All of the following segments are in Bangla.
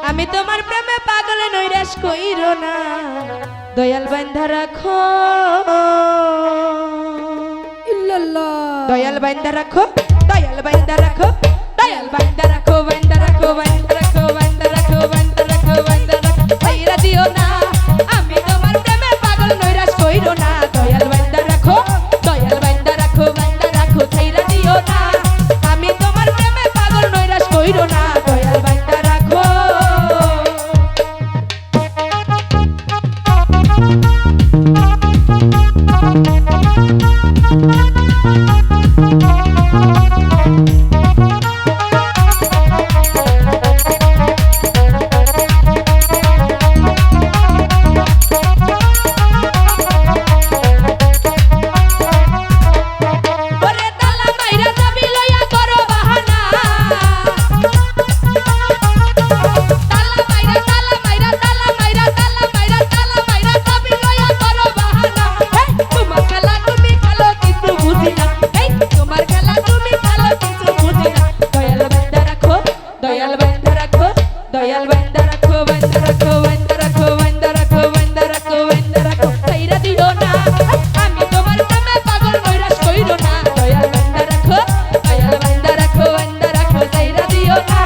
আমি তোমার প্রেমে পাগল নৈরাশ কইরো না, দয়াল বান্ধা রাখো ইল্লাল্লাহ। দয়াল বান্ধা রাখো, দয়াল বান্ধা রাখো, দয়াল বান্ধা রাখো, বান্ধা রাখো, বান্ধা রাখো, বান্ধা রাখো, বান্ধা রাখো, বান্ধা রাখো, ছাইরা দিও না। আমি তোমার প্রেমে পাগল নৈরাশ কইরো না, দয়াল বান্ধা রাখো, দয়াল বান্ধা রাখো, বান্ধা রাখো, ছাইরা দিও না। আমি তোমার প্রেমে পাগল নৈরাশ কইরো না, দয়াল বান্ধা রাখো। দয়াল বান্ধা রাখো, বান্ধা রাখো, বান্ধা রাখো, বান্ধা রাখো, বান্ধা রাখো, বান্ধা রাখো, ছাইরা দিও না। আমি তোমার প্রেমে পাগল নৈরাশ কইরো না, দয়াল বান্ধা রাখো, দয়াল বান্ধা রাখো, বান্ধা রাখো, ছাইরা দিও না।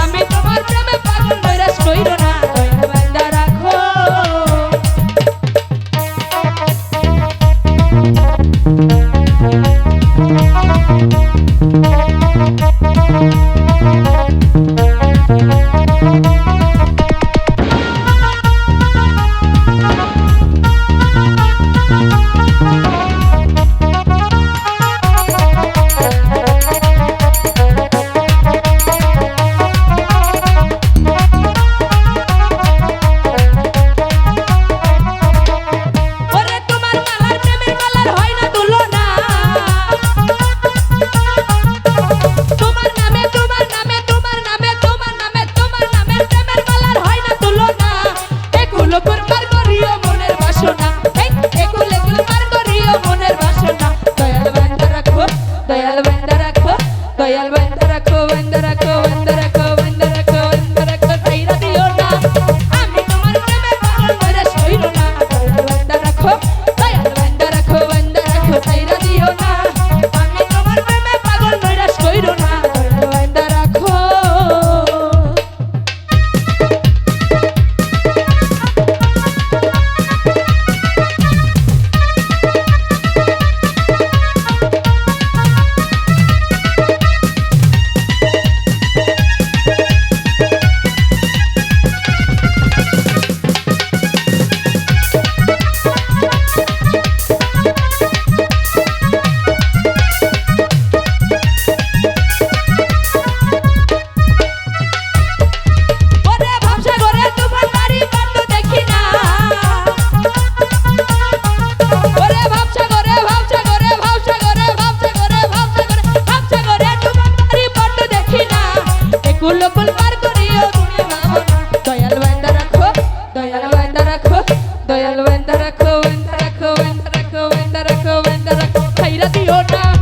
আমি তোমার প্রেমে পাগল নৈরাশ কইরো না, দয়াল বান্ধা রাখো। দয়াল বান্ধা রাখো, বান্ধা রাখো, বান্ধা রাখো, বান্ধা রাখো, বান্ধা রাখো, ছাইরা দিও না। আমি তোমার প্রেমে পাগল নৈরাশ কইরো না, দয়াল বান্ধা রাখো, দয়াল বান্ধা রাখো, বান্ধা রাখো, ছাইরা দিও না। আমি তোমার প্রেমে পাগল নৈরাশ কইরো না, দয়াল বান্ধা রাখো। দয়াল বান্ধা রাখো, দয়াল বান্ধা রাখো, দয়াল বান্ধা রাখো, বান্ধা রাখো, বান্ধা রাখো, বান্ধা রাখো, বান্ধা রাখো, ছাইরা দিও না।